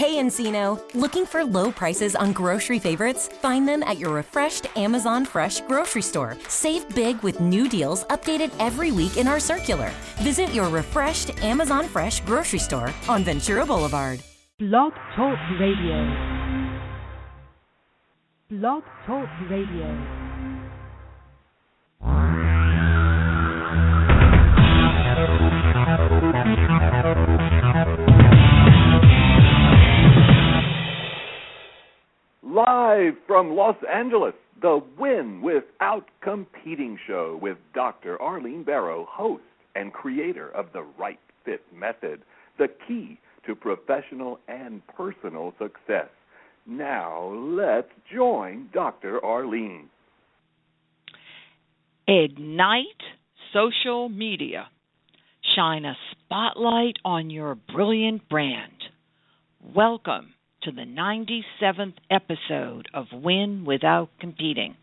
Hey Encino, looking for low prices on grocery favorites? Find them at your refreshed Amazon Fresh grocery store. Save big with new deals updated every week in our circular. Visit your refreshed Amazon Fresh grocery store on Ventura Boulevard. Blog Talk Radio. Blog Talk Radio. Live from Los Angeles, the Win Without Competing show with Dr. Arlene Barrow, host and creator of the Right Fit Method, the key to professional and personal success. Now, let's join Dr. Arlene. Ignite social media. Shine a spotlight on your brilliant brand. Welcome to the 97th episode of Win Without Competing.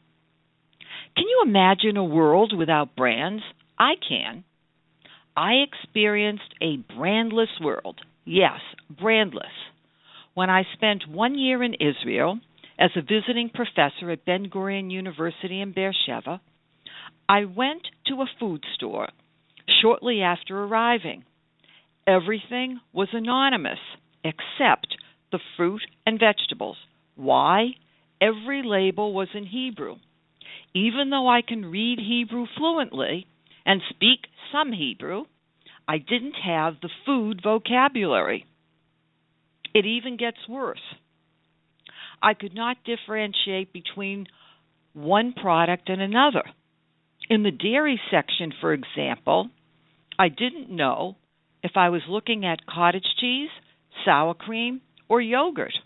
Can you imagine a world without brands? I can. I experienced a brandless world. Yes, brandless. When I spent 1 year in Israel as a visiting professor at Ben-Gurion University in Beersheba, I went to a food store shortly after arriving. Everything was anonymous except the fruit and vegetables. Why? Every label was in Hebrew. Even though I can read Hebrew fluently and speak some Hebrew, I didn't have the food vocabulary. It even gets worse. I could not differentiate between one product and another. In the dairy section, for example, I didn't know if I was looking at cottage cheese, sour cream, or yogurt.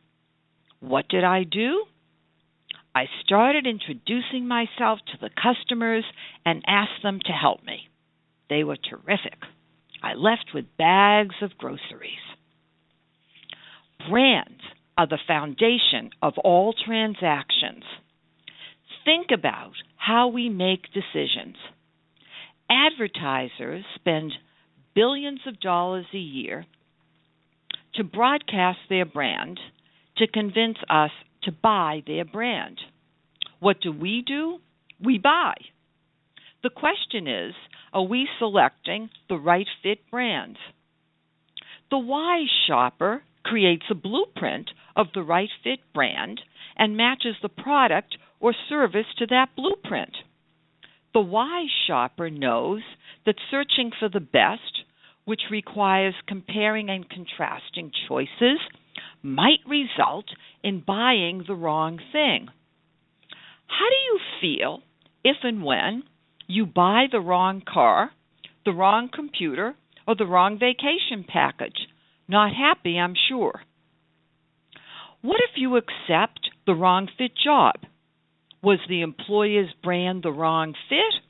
What did I do? I started introducing myself to the customers and asked them to help me. They were terrific. I left with bags of groceries. Brands are the foundation of all transactions. Think about how we make decisions. Advertisers spend billions of dollars a year to broadcast their brand, to convince us to buy their brand. What do? We buy. The question is, are we selecting the right fit brands? The wise shopper creates a blueprint of the right fit brand and matches the product or service to that blueprint. The wise shopper knows that searching for the best, which requires comparing and contrasting choices, might result in buying the wrong thing. How do you feel if and when you buy the wrong car, the wrong computer, or the wrong vacation package? Not happy, I'm sure. What if you accept the wrong fit job? Was the employer's brand the wrong fit?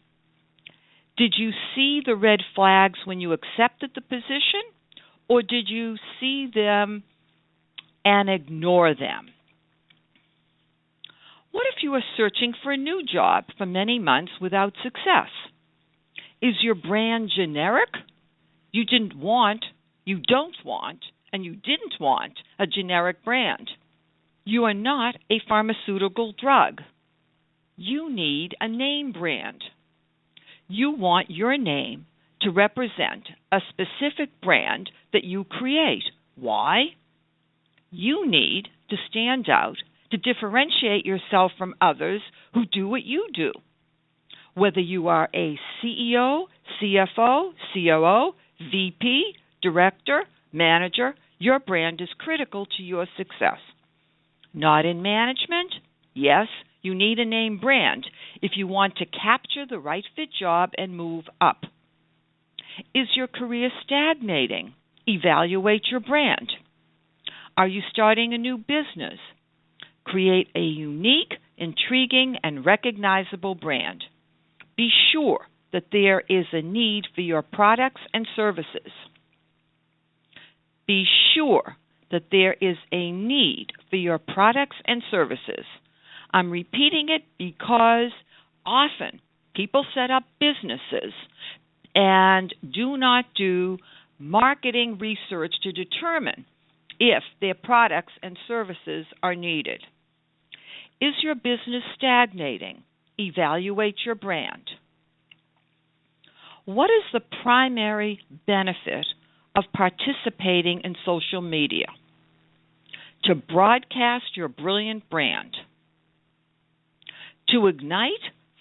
Did you see the red flags when you accepted the position, or did you see them and ignore them? What if you are searching for a new job for many months without success? Is your brand generic? You don't want, and you didn't want a generic brand. You are not a pharmaceutical drug. You need a name brand. You want your name to represent a specific brand that you create. Why? You need to stand out, to differentiate yourself from others who do what you do. Whether you are a CEO, CFO, COO, VP, director, manager, your brand is critical to your success. Not in management? Yes, you need a name brand if you want to capture the right fit job and move up. Is your career stagnating? Evaluate your brand. Are you starting a new business? Create a unique, intriguing, and recognizable brand. Be sure that there is a need for your products and services. Be sure that there is a need for your products and services. I'm repeating it because often people set up businesses and do not do marketing research to determine if their products and services are needed. Is your business stagnating? Evaluate your brand. What is the primary benefit of participating in social media? To broadcast your brilliant brand. To ignite,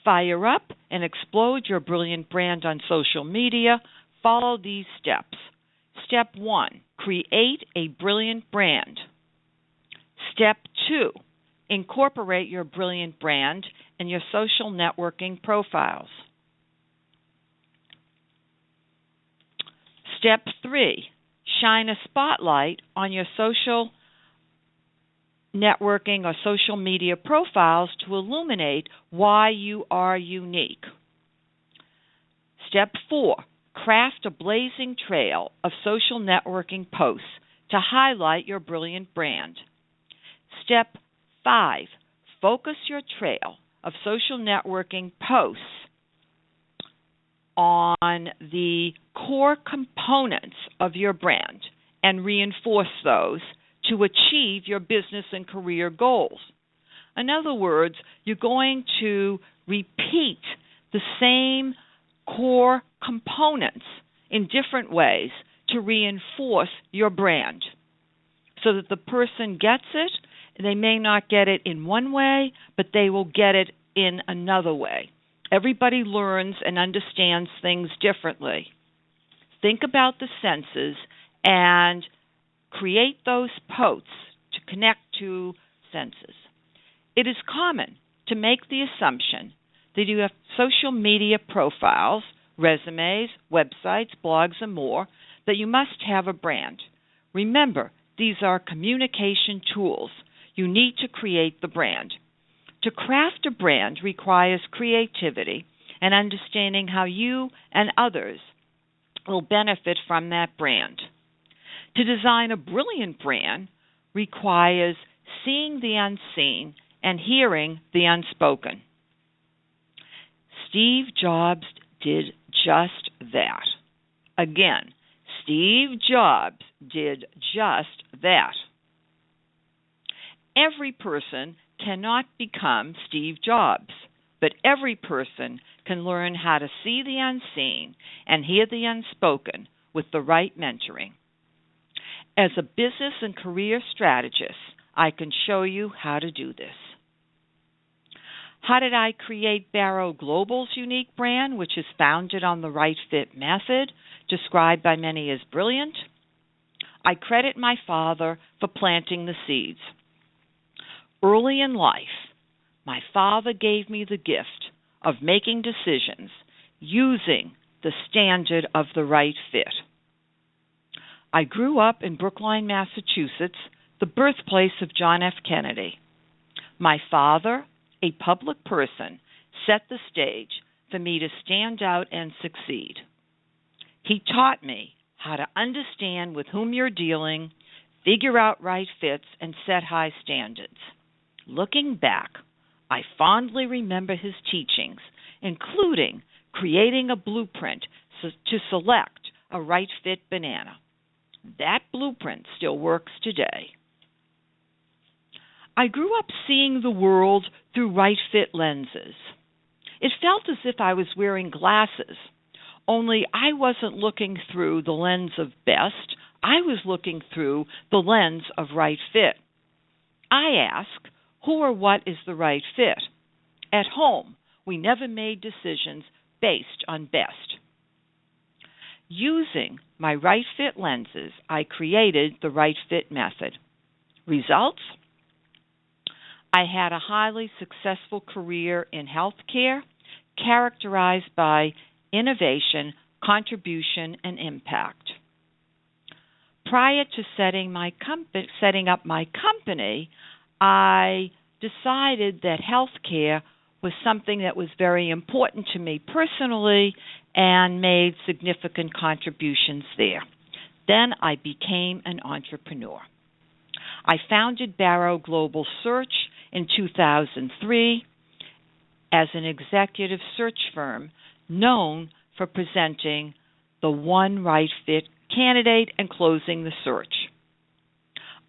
fire up, and explode your brilliant brand on social media, follow these steps. Step 1, create a brilliant brand. Step 2, incorporate your brilliant brand in your social networking profiles. Step 3, shine a spotlight on your social networking or social media profiles to illuminate why you are unique. Step 4, craft a blazing trail of social networking posts to highlight your brilliant brand. Step 5, focus your trail of social networking posts on the core components of your brand and reinforce those to achieve your business and career goals. In other words, you're going to repeat the same core components in different ways to reinforce your brand so that the person gets it. They may not get it in one way, but they will get it in another way. Everybody learns and understands things differently. Think about the senses and create those posts to connect to senses. It is common to make the assumption that you have social media profiles, resumes, websites, blogs, and more, that you must have a brand. Remember, these are communication tools. You need to create the brand. To craft a brand requires creativity and understanding how you and others will benefit from that brand. To design a brilliant brand requires seeing the unseen and hearing the unspoken. Steve Jobs did just that. Again, Steve Jobs did just that. Every person cannot become Steve Jobs, but every person can learn how to see the unseen and hear the unspoken with the right mentoring. As a business and career strategist, I can show you how to do this. How did I create Barrow Global's unique brand, which is founded on the Right Fit method, described by many as brilliant? I credit my father for planting the seeds. Early in life, my father gave me the gift of making decisions using the standard of the right fit. I grew up in Brookline, Massachusetts, the birthplace of John F. Kennedy. My father, a public person, set the stage for me to stand out and succeed. He taught me how to understand with whom you're dealing, figure out right fits, and set high standards. Looking back, I fondly remember his teachings, including creating a blueprint to select a right fit banana. That blueprint still works today. I grew up seeing the world through right fit lenses. It felt as if I was wearing glasses, only I wasn't looking through the lens of best. I was looking through the lens of right fit. I ask, who or what is the right fit? At home, we never made decisions based on best. Using my right fit lenses, I created the Right Fit method. Results? I had a highly successful career in healthcare, characterized by innovation, contribution, and impact. Prior to setting up my company, I decided that healthcare was something that was very important to me personally and made significant contributions there. Then I became an entrepreneur. I founded Barrow Global Search in 2003 as an executive search firm known for presenting the one right fit candidate and closing the search.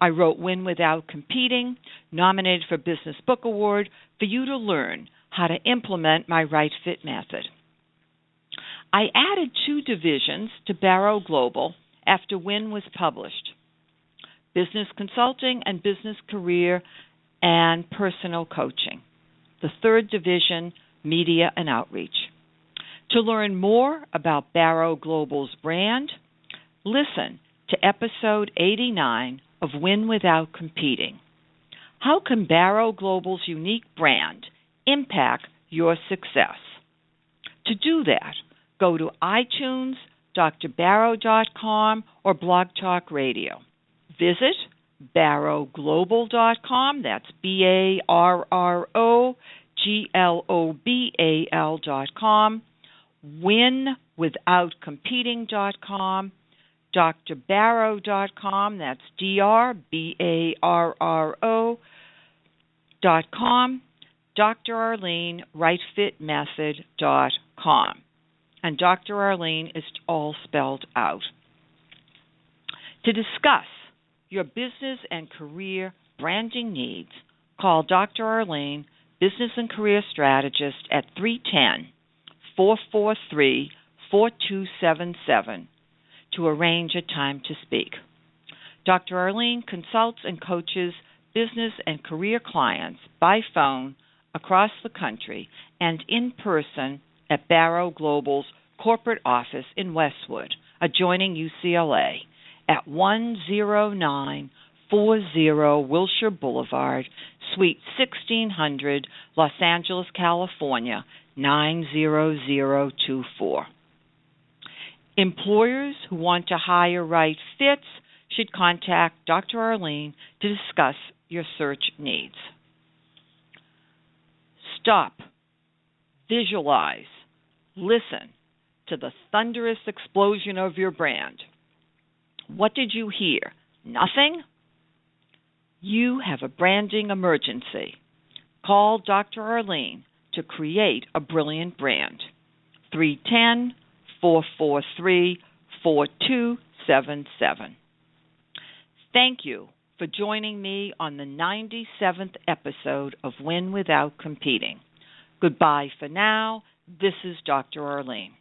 I wrote Win Without Competing, nominated for Business Book Award, for you to learn how to implement my Right Fit method. I added 2 divisions to Barrow Global after Win was published: business consulting and business career and personal coaching. The 3rd division, media and outreach. To learn more about Barrow Global's brand, listen to episode 89 of Win Without Competing. How can Barrow Global's unique brand impact your success? To do that, go to iTunes, drbarrow.com, or Blog Talk Radio. Visit barrowglobal.com, that's barrowglobal.com, winwithoutcompeting.com, drbarrow.com, that's drbarro.com, Dr. Arlene, rightfitmethod.com. And Dr. Arlene is all spelled out. To discuss your business and career branding needs, call Dr. Arlene, Business and Career Strategist, at 310-443-4277 to arrange a time to speak. Dr. Arlene consults and coaches business and career clients by phone across the country and in person at Barrow Global's corporate office in Westwood, adjoining UCLA, at 10940 Wilshire Boulevard, Suite 1600, Los Angeles, California, 90024. Employers who want to hire right fits should contact Dr. Arlene to discuss your search needs. Stop, visualize, listen to the thunderous explosion of your brand. What did you hear? Nothing? You have a branding emergency. Call Dr. Arlene to create a brilliant brand. 310-443-4277. Thank you for joining me on the 97th episode of Win Without Competing. Goodbye for now. This is Dr. Arlene.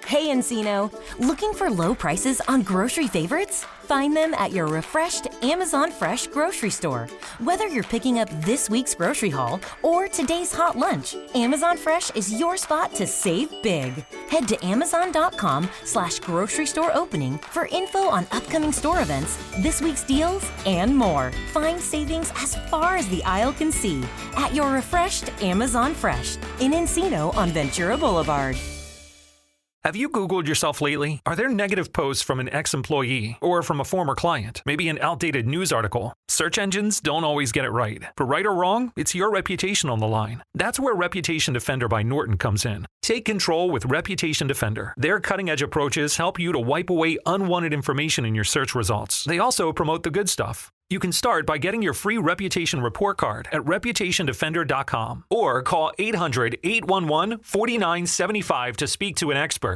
Hey Encino, looking for low prices on grocery favorites? Find them at your refreshed Amazon Fresh grocery store. Whether you're picking up this week's grocery haul or today's hot lunch, Amazon Fresh is your spot to save big. Head to amazon.com/grocery store opening for info on upcoming store events, this week's deals, and more. Find savings as far as the aisle can see at your refreshed Amazon Fresh in Encino on Ventura Boulevard. Have you Googled yourself lately? Are there negative posts from an ex-employee or from a former client? Maybe an outdated news article? Search engines don't always get it right. For right or wrong, it's your reputation on the line. That's where Reputation Defender by Norton comes in. Take control with Reputation Defender. Their cutting-edge approaches help you to wipe away unwanted information in your search results. They also promote the good stuff. You can start by getting your free reputation report card at reputationdefender.com or call 800-811-4975 to speak to an expert.